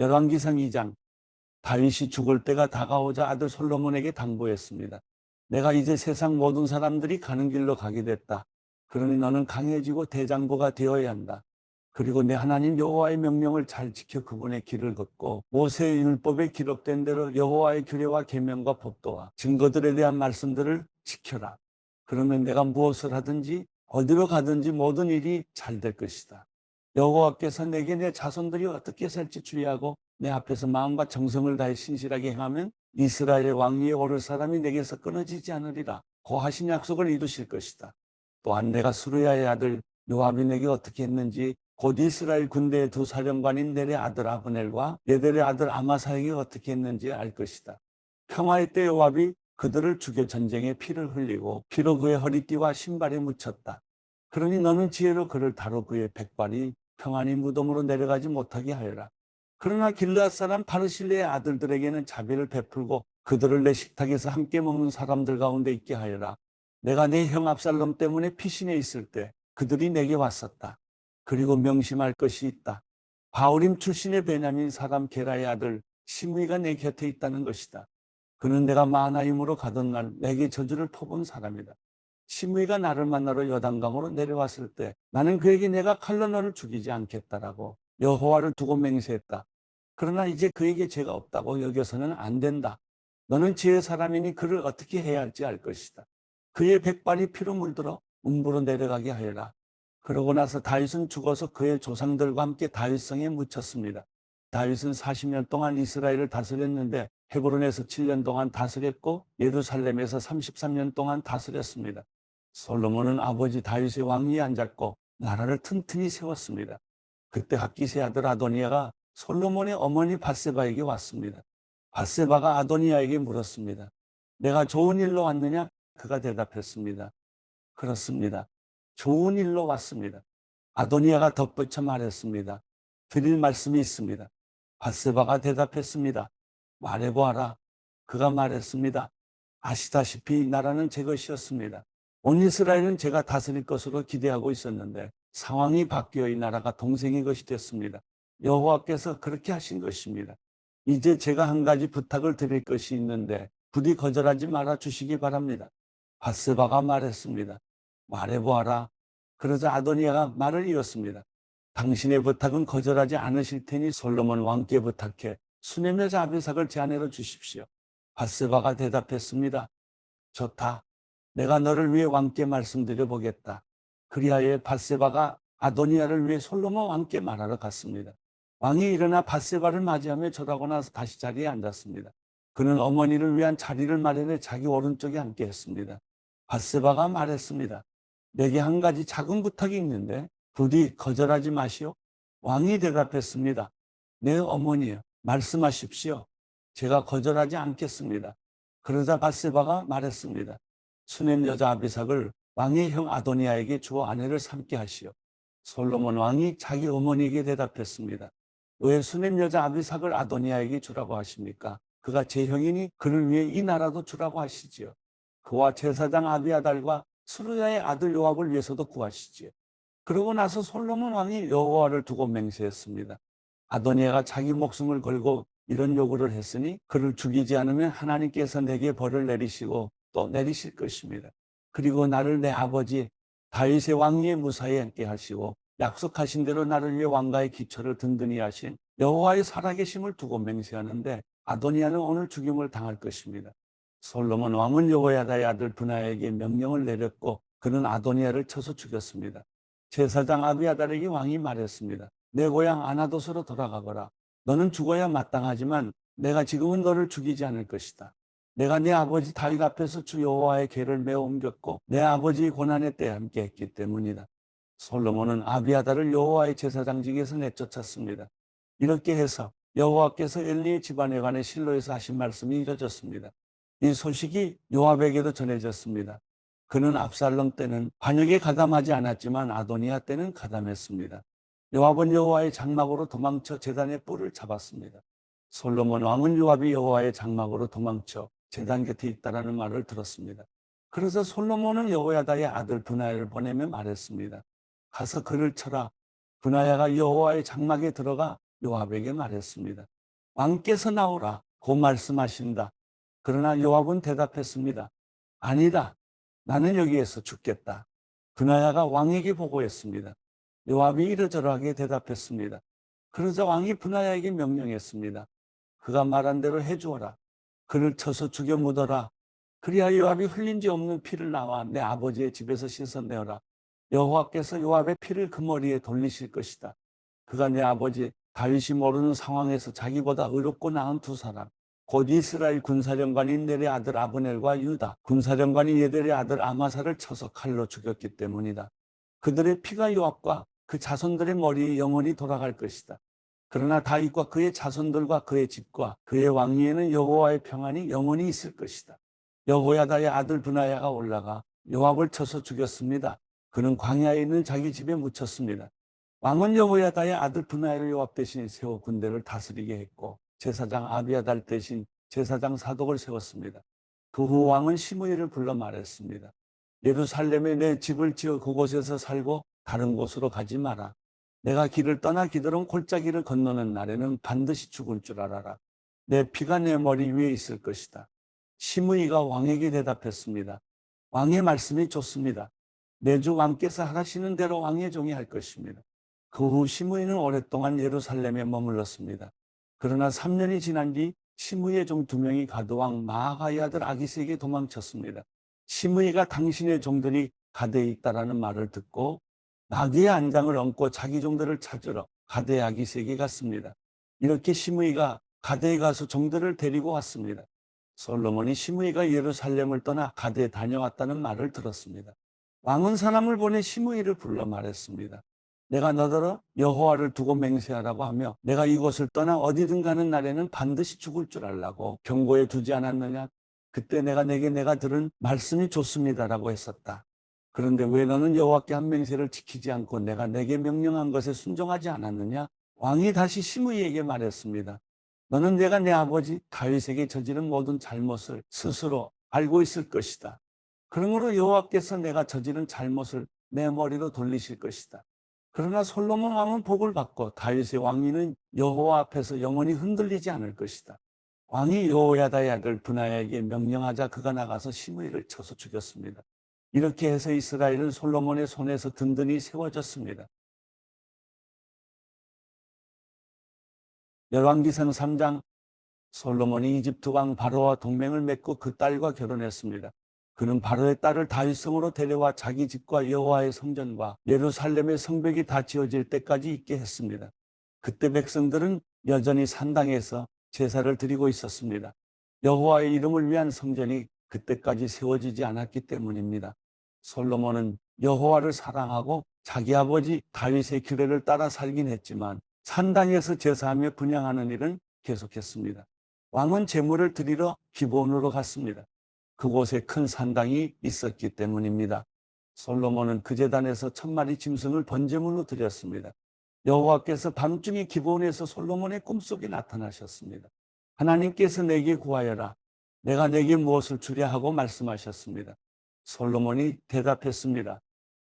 열왕기상 2장. 다윗이 죽을 때가 다가오자 아들 솔로몬에게 당부했습니다. 내가 이제 세상 모든 사람들이 가는 길로 가게 됐다. 그러니 너는 강해지고 대장부가 되어야 한다. 그리고 내 하나님 여호와의 명령을 잘 지켜 그분의 길을 걷고 모세의 율법에 기록된 대로 여호와의 규례와 계명과 법도와 증거들에 대한 말씀들을 지켜라. 그러면 내가 무엇을 하든지 어디로 가든지 모든 일이 잘 될 것이다. 여호와께서 내게 내 자손들이 어떻게 살지 주의하고 내 앞에서 마음과 정성을 다해 신실하게 행하면 이스라엘의 왕위에 오를 사람이 내게서 끊어지지 않으리라. 고 하신 약속을 이루실 것이다. 또한 내가 수르야의 아들 요압이 내게 어떻게 했는지 곧 이스라엘 군대의 두 사령관인 넬의 아들 아브넬과 예델의 아들 아마사에게 어떻게 했는지 알 것이다. 평화의 때 요압이 그들을 죽여 전쟁에 피를 흘리고 피로 그의 허리띠와 신발에 묻혔다. 그러니 너는 지혜로 그를 다루 그의 백발이 평안히 무덤으로 내려가지 못하게 하여라. 그러나 길르앗 사람 바르실레의 아들들에게는 자비를 베풀고 그들을 내 식탁에서 함께 먹는 사람들 가운데 있게 하여라. 내가 내 형 압살롬 때문에 피신해 있을 때 그들이 내게 왔었다. 그리고 명심할 것이 있다. 바울임 출신의 베냐민 사람 게라의 아들 시므이가 내 곁에 있다는 것이다. 그는 내가 마하나임으로 가던 날 내게 저주를 퍼본 사람이다. 시므이가 나를 만나러 요단강으로 내려왔을 때 나는 그에게 내가 칼로 너를 죽이지 않겠다라고 여호와를 두고 맹세했다. 그러나 이제 그에게 죄가 없다고 여겨서는 안 된다. 너는 지혜의 사람이니 그를 어떻게 해야 할지 알 것이다. 그의 백발이 피로 물들어 음부로 내려가게 하여라. 그러고 나서 다윗은 죽어서 그의 조상들과 함께 다윗성에 묻혔습니다. 다윗은 40년 동안 이스라엘을 다스렸는데 헤브론에서 7년 동안 다스렸고 예루살렘에서 33년 동안 다스렸습니다. 솔로몬은 아버지 다윗의 왕위에 앉았고 나라를 튼튼히 세웠습니다. 그때 핫기스의 아들 아도니아가 솔로몬의 어머니 밧세바에게 왔습니다. 밧세바가 아도니아에게 물었습니다. 내가 좋은 일로 왔느냐? 그가 대답했습니다. 그렇습니다. 좋은 일로 왔습니다. 아도니아가 덧붙여 말했습니다. 드릴 말씀이 있습니다. 밧세바가 대답했습니다. 말해보아라. 그가 말했습니다. 아시다시피 나라는 제 것이었습니다. 온 이스라엘은 제가 다스릴 것으로 기대하고 있었는데 상황이 바뀌어 이 나라가 동생의 것이 됐습니다. 여호와께서 그렇게 하신 것입니다. 이제 제가 한 가지 부탁을 드릴 것이 있는데 부디 거절하지 말아 주시기 바랍니다. 밧세바가 말했습니다. 말해보아라. 그러자 아도니아가 말을 이었습니다. 당신의 부탁은 거절하지 않으실 테니 솔로몬 왕께 부탁해 수넴 여자 아비삭을 제 아내로 주십시오. 밧세바가 대답했습니다. 좋다. 내가 너를 위해 왕께 말씀드려 보겠다. 그리하여 밧세바가 아도니아를 위해 솔로몬 왕께 말하러 갔습니다. 왕이 일어나 밧세바를 맞이하며 절하고 나서 다시 자리에 앉았습니다. 그는 어머니를 위한 자리를 마련해 자기 오른쪽에 앉게 했습니다. 밧세바가 말했습니다. 내게 한 가지 작은 부탁이 있는데 부디 거절하지 마시오. 왕이 대답했습니다. 내 어머니여, 말씀하십시오. 제가 거절하지 않겠습니다. 그러자 밧세바가 말했습니다. 수넴 여자 아비삭을 왕의 형 아도니아에게 주어 아내를 삼게 하시오. 솔로몬 왕이 자기 어머니에게 대답했습니다. 왜 수넴 여자 아비삭을 아도니아에게 주라고 하십니까? 그가 제 형이니 그를 위해 이 나라도 주라고 하시지요. 그와 제사장 아비아달과 수르야의 아들 요압을 위해서도 구하시지요. 그러고 나서 솔로몬 왕이 여호와를 두고 맹세했습니다. 아도니아가 자기 목숨을 걸고 이런 요구를 했으니 그를 죽이지 않으면 하나님께서 내게 벌을 내리시고 또 내리실 것입니다. 그리고 나를 내 아버지 다윗의 왕위에 무사히 앉게 하시고 약속하신 대로 나를 위해 왕가의 기초를 든든히 하신 여호와의 살아계심을 두고 맹세하는데 아도니아는 오늘 죽임을 당할 것입니다. 솔로몬 왕은 여호야다의 아들 브나야에게 명령을 내렸고 그는 아도니아를 쳐서 죽였습니다. 제사장 아비아달에게 왕이 말했습니다. 내 고향 아나돗으로 돌아가거라. 너는 죽어야 마땅하지만 내가 지금은 너를 죽이지 않을 것이다. 내가 내 아버지 다윗 앞에서 주 여호와의 궤를 메어 옮겼고 내 아버지의 고난의 때에 함께했기 때문이다. 솔로몬은 아비아달을 여호와의 제사장직에서 내쫓았습니다. 이렇게 해서 여호와께서 엘리의 집안에 관해 실로에서 하신 말씀이 이루어졌습니다. 이 소식이 요압에게도 전해졌습니다. 그는 압살롬 때는 반역에 가담하지 않았지만 아도니아 때는 가담했습니다. 요압은 여호와의 장막으로 도망쳐 제단의 뿔을 잡았습니다. 솔로몬 왕은 요압이 여호와의 장막으로 도망쳐 제단 곁에 있다라는 말을 들었습니다. 그래서 솔로몬은 여호야다의 아들 브나야를 보내며 말했습니다. 가서 그를 쳐라. 브나야가 여호와의 장막에 들어가 요압에게 말했습니다. 왕께서 나오라 고 말씀하신다. 그러나 요압은 대답했습니다. 아니다. 나는 여기에서 죽겠다. 브나야가 왕에게 보고했습니다. 요압이 이러저러하게 대답했습니다. 그러자 왕이 브나야에게 명령했습니다. 그가 말한 대로 해주어라. 그를 쳐서 죽여 묻어라. 그리하여 요압이 흘린 지 없는 피를 나와 내 아버지의 집에서 씻어내어라. 여호와께서 요압의 피를 그 머리에 돌리실 것이다. 그가 내 아버지 다윗이 모르는 상황에서 자기보다 의롭고 나은 두 사람, 곧 이스라엘 군사령관인 넬의 아들 아브넬과 유다 군사령관인 예델의 아들 아마사를 쳐서 칼로 죽였기 때문이다. 그들의 피가 요압과 그 자손들의 머리에 영원히 돌아갈 것이다. 그러나 다윗과 그의 자손들과 그의 집과 그의 왕위에는 여호와의 평안이 영원히 있을 것이다. 여호야다의 아들 브나야가 올라가 요압을 쳐서 죽였습니다. 그는 광야에 있는 자기 집에 묻혔습니다. 왕은 여호야다의 아들 브나야를 요압 대신 세워 군대를 다스리게 했고 제사장 아비아달 대신 제사장 사독을 세웠습니다. 그 후 왕은 시므이를 불러 말했습니다. 예루살렘에 내 집을 지어 그곳에서 살고 다른 곳으로 가지 마라. 내가 길을 떠나 기드론 골짜기를 건너는 날에는 반드시 죽을 줄 알아라. 내 피가 내 머리 위에 있을 것이다. 시므이가 왕에게 대답했습니다. 왕의 말씀이 좋습니다. 내 주 왕께서 하시는 대로 왕의 종이 할 것입니다. 그 후 시므이는 오랫동안 예루살렘에 머물렀습니다. 그러나 3년이 지난 뒤 시므이의 종 2명이 가드왕 마아가의 아들 아기스에게 도망쳤습니다. 시므이가 당신의 종들이 가드에 있다라는 말을 듣고 나귀의 안장을 얹고 자기 종들을 찾으러 가드의 아기스에게 갔습니다. 이렇게 시므이가 가드에 가서 종들을 데리고 왔습니다. 솔로몬이 시므이가 예루살렘을 떠나 가드에 다녀왔다는 말을 들었습니다. 왕은 사람을 보내 시므이를 불러 말했습니다. 내가 너더러 여호와를 두고 맹세하라고 하며 내가 이곳을 떠나 어디든 가는 날에는 반드시 죽을 줄 알라고 경고해 두지 않았느냐? 그때 내가 들은 말씀이 좋습니다라고 했었다. 그런데 왜 너는 여호와께 한 맹세를 지키지 않고 내가 내게 명령한 것에 순종하지 않았느냐? 왕이 다시 시므이에게 말했습니다. 너는 내가 내 아버지 다윗에게 저지른 모든 잘못을 스스로 알고 있을 것이다. 그러므로 여호와께서 내가 저지른 잘못을 내 머리로 돌리실 것이다. 그러나 솔로몬 왕은 복을 받고 다윗의 왕위는 여호와 앞에서 영원히 흔들리지 않을 것이다. 왕이 여호야다의 아들 브나야에게 명령하자 그가 나가서 시므이를 쳐서 죽였습니다. 이렇게 해서 이스라엘은 솔로몬의 손에서 든든히 세워졌습니다. 열왕기상 3장. 솔로몬이 이집트 왕 바로와 동맹을 맺고 그 딸과 결혼했습니다. 그는 바로의 딸을 다윗성으로 데려와 자기 집과 여호와의 성전과 예루살렘의 성벽이 다 지어질 때까지 있게 했습니다. 그때 백성들은 여전히 산당에서 제사를 드리고 있었습니다. 여호와의 이름을 위한 성전이 그때까지 세워지지 않았기 때문입니다. 솔로몬은 여호와를 사랑하고 자기 아버지 다윗의 규례를 따라 살긴 했지만 산당에서 제사하며 분향하는 일은 계속했습니다. 왕은 제물을 드리러 기브온으로 갔습니다. 그곳에 큰 산당이 있었기 때문입니다. 솔로몬은 그 제단에서 1000마리 짐승을 번제물로 드렸습니다. 여호와께서 밤중에 기브온에서 솔로몬의 꿈속에 나타나셨습니다. 하나님께서 내게 구하여라. 내가 내게 무엇을 주랴 하고 말씀하셨습니다. 솔로몬이 대답했습니다.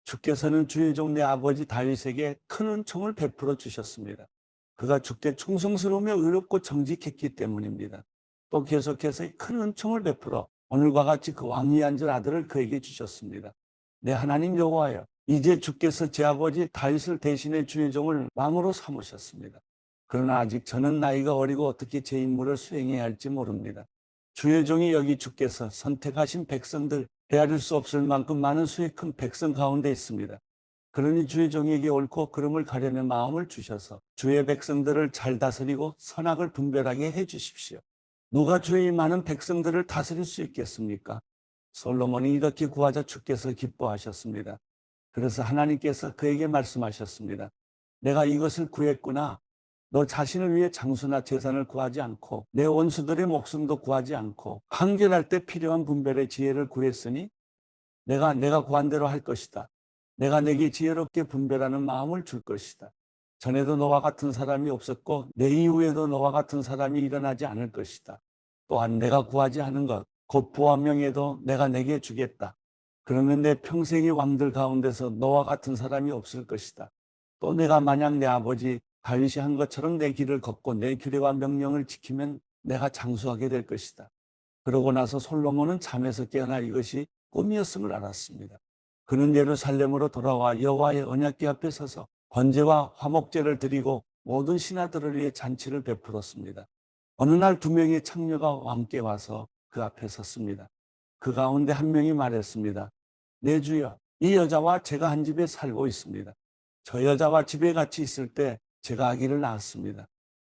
주께서는 주의 종 내 아버지 다윗에게 큰 은총을 베풀어 주셨습니다. 그가 주께 충성스러우며 의롭고 정직했기 때문입니다. 또 계속해서 큰 은총을 베풀어 오늘과 같이 그 왕위에 앉을 아들을 그에게 주셨습니다. 내 하나님 여호와여, 이제 주께서 제 아버지 다윗을 대신해 주의 종을 왕으로 삼으셨습니다. 그러나 아직 저는 나이가 어리고 어떻게 제 임무를 수행해야 할지 모릅니다. 주의 종이 여기 주께서 선택하신 백성들, 헤아릴 수 없을 만큼 많은 수의 큰 백성 가운데 있습니다. 그러니 주의 종에게 옳고 그름을 가려는 마음을 주셔서 주의 백성들을 잘 다스리고 선악을 분별하게 해주십시오. 누가 주의 많은 백성들을 다스릴 수 있겠습니까? 솔로몬이 이렇게 구하자 주께서 기뻐하셨습니다. 그래서 하나님께서 그에게 말씀하셨습니다. 내가 이것을 구했구나. 너 자신을 위해 장수나 재산을 구하지 않고 내 원수들의 목숨도 구하지 않고 판결할 때 필요한 분별의 지혜를 구했으니 내가 구한 대로 할 것이다. 내가 내게 지혜롭게 분별하는 마음을 줄 것이다. 전에도 너와 같은 사람이 없었고 내 이후에도 너와 같은 사람이 일어나지 않을 것이다. 또한 내가 구하지 않은 것, 곧 부와 명예도 내가 내게 주겠다. 그러면 내 평생의 왕들 가운데서 너와 같은 사람이 없을 것이다. 또 내가 만약 내 아버지 다윗이 한 것처럼 내 길을 걷고 내 규례와 명령을 지키면 내가 장수하게 될 것이다. 그러고 나서 솔로몬은 잠에서 깨어나 이것이 꿈이었음을 알았습니다. 그는 예루살렘으로 돌아와 여호와의 언약궤 앞에 서서 번제와 화목제를 드리고 모든 신하들을 위해 잔치를 베풀었습니다. 어느 날 두 명의 창녀가 함께 와서 그 앞에 섰습니다. 그 가운데 한 명이 말했습니다. 내 주여, 이 여자와 제가 한 집에 살고 있습니다. 저 여자와 집에 같이 있을 때 제가 아기를 낳았습니다.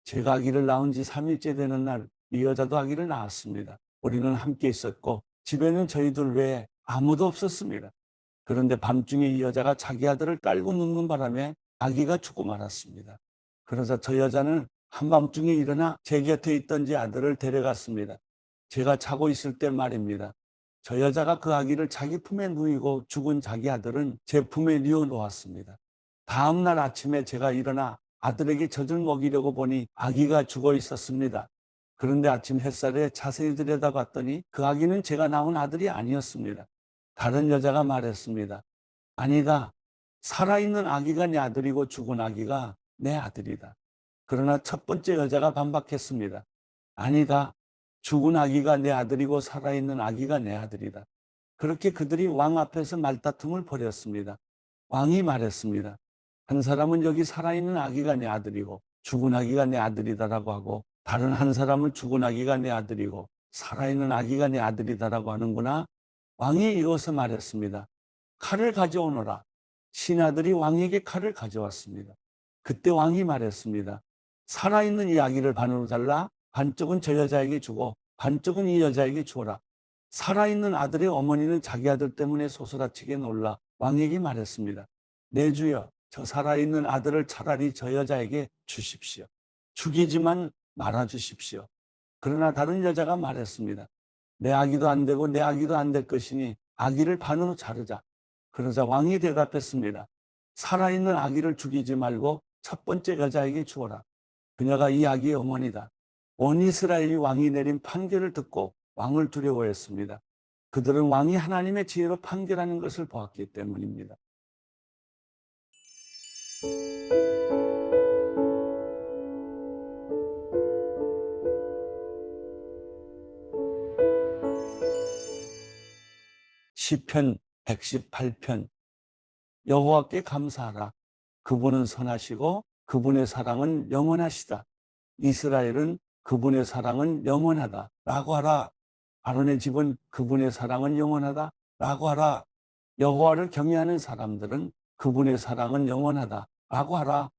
제가 아기를 낳은 지 3일째 되는 날 이 여자도 아기를 낳았습니다. 우리는 함께 있었고 집에는 저희들 외에 아무도 없었습니다. 그런데 밤중에 이 여자가 자기 아들을 깔고 눕는 바람에 아기가 죽고 말았습니다. 그래서 저 여자는 한밤중에 일어나 제 곁에 있던 제 아들을 데려갔습니다. 제가 자고 있을 때 말입니다. 저 여자가 그 아기를 자기 품에 누이고 죽은 자기 아들은 제 품에 뉘어 놓았습니다. 다음 날 아침에 제가 일어나 아들에게 젖을 먹이려고 보니 아기가 죽어 있었습니다. 그런데 아침 햇살에 자세히 들여다봤더니 그 아기는 제가 낳은 아들이 아니었습니다. 다른 여자가 말했습니다. 아니다. 살아있는 아기가 내 아들이고 죽은 아기가 내 아들이다. 그러나 첫 번째 여자가 반박했습니다. 아니다. 죽은 아기가 내 아들이고 살아있는 아기가 내 아들이다. 그렇게 그들이 왕 앞에서 말다툼을 벌였습니다. 왕이 말했습니다. 한 사람은 여기 살아있는 아기가 내 아들이고 죽은 아기가 내 아들이다라고 하고 다른 한 사람은 죽은 아기가 내 아들이고 살아있는 아기가 내 아들이다라고 하는구나. 왕이 이어서 말했습니다. 칼을 가져오너라. 신하들이 왕에게 칼을 가져왔습니다. 그때 왕이 말했습니다. 살아있는 이 아기를 반으로 잘라 반쪽은 저 여자에게 주고 반쪽은 이 여자에게 주어라. 살아있는 아들의 어머니는 자기 아들 때문에 소스라치게 놀라 왕에게 말했습니다. 내 주여, 저 살아있는 아들을 차라리 저 여자에게 주십시오. 죽이지만 말아 주십시오. 그러나 다른 여자가 말했습니다. 내 아기도 안 되고 내 아기도 안 될 것이니 아기를 반으로 자르자. 그러자 왕이 대답했습니다. 살아있는 아기를 죽이지 말고 첫 번째 여자에게 주어라. 그녀가 이 아기의 어머니다. 온 이스라엘이 왕이 내린 판결을 듣고 왕을 두려워했습니다. 그들은 왕이 하나님의 지혜로 판결하는 것을 보았기 때문입니다. 시편 118편. 여호와께 감사하라. 그분은 선하시고 그분의 사랑은 영원하시다. 이스라엘은 그분의 사랑은 영원하다 라고 하라. 아론의 집은 그분의 사랑은 영원하다 라고 하라. 여호와를 경외하는 사람들은 그분의 사랑은 영원하다 라고 하라.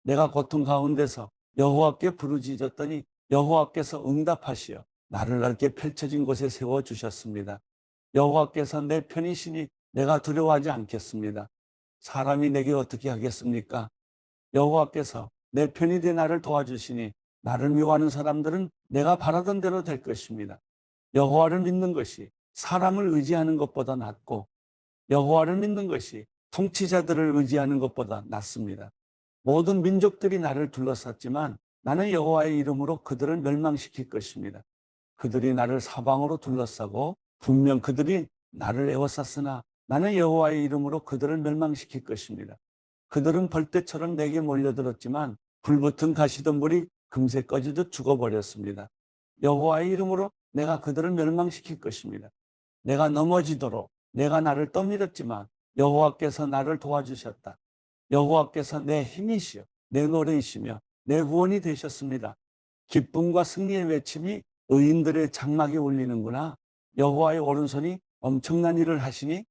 내가 고통 가운데서 여호와께 부르짖었더니 여호와께서 응답하시어 나를 넓게 펼쳐진 곳에 세워주셨습니다. 여호와께서 내 편이시니 내가 두려워하지 않겠습니다. 사람이 내게 어떻게 하겠습니까? 여호와께서 내 편이 돼 나를 도와주시니 나를 미워하는 사람들은 내가 바라던 대로 될 것입니다. 여호와를 믿는 것이 사람을 의지하는 것보다 낫고 여호와를 믿는 것이 통치자들을 의지하는 것보다 낫습니다. 모든 민족들이 나를 둘러쌌지만 나는 여호와의 이름으로 그들을 멸망시킬 것입니다. 그들이 나를 사방으로 둘러싸고 분명 그들이 나를 에워쌌으나 나는 여호와의 이름으로 그들을 멸망시킬 것입니다. 그들은 벌떼처럼 내게 몰려들었지만 불붙은 가시덤불이 금세 꺼지듯 죽어버렸습니다. 여호와의 이름으로 내가 그들을 멸망시킬 것입니다. 내가 넘어지도록 내가 나를 떠밀었지만 여호와께서 나를 도와주셨다. 여호와께서 내 힘이시여 내 노래이시며 내 구원이 되셨습니다. 기쁨과 승리의 외침이 의인들의 장막에 울리는구나. 여호와의 오른손이 엄청난 일을 하시니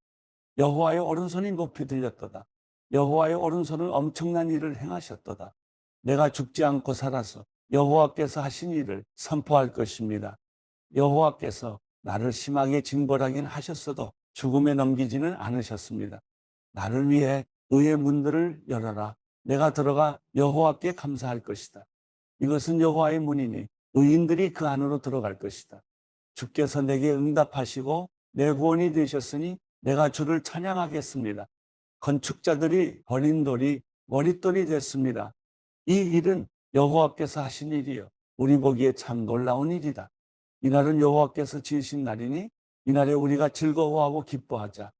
여호와의 오른손이 높이 들렸도다. 여호와의 오른손은 엄청난 일을 행하셨도다. 내가 죽지 않고 살아서 여호와께서 하신 일을 선포할 것입니다. 여호와께서 나를 심하게 징벌하긴 하셨어도 죽음에 넘기지는 않으셨습니다. 나를 위해 의의 문들을 열어라. 내가 들어가 여호와께 감사할 것이다. 이것은 여호와의 문이니 의인들이 그 안으로 들어갈 것이다. 주께서 내게 응답하시고 내 구원이 되셨으니 내가 주를 찬양하겠습니다. 건축자들이 버린 돌이 머릿돌이 됐습니다. 이 일은 여호와께서 하신 일이요 우리 보기에 참 놀라운 일이다. 이날은 여호와께서 지으신 날이니 이날에 우리가 즐거워하고 기뻐하자.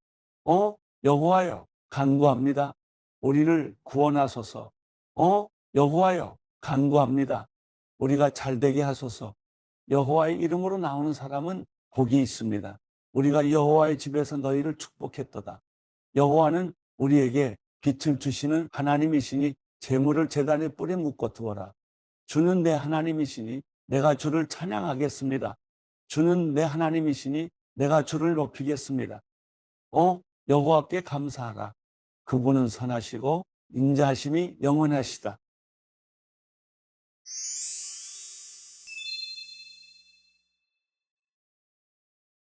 여호와여 간구합니다. 우리를 구원하소서. 여호와여 간구합니다. 우리가 잘되게 하소서. 여호와의 이름으로 나오는 사람은 복이 있습니다. 우리가 여호와의 집에서 너희를 축복했도다. 여호와는 우리에게 빛을 주시는 하나님이시니 재물을 제단에 뿌려 묶어 두어라. 주는 내 하나님이시니 내가 주를 찬양하겠습니다. 주는 내 하나님이시니 내가 주를 높이겠습니다. 여호와께 감사하라. 그분은 선하시고 인자하심이 영원하시다.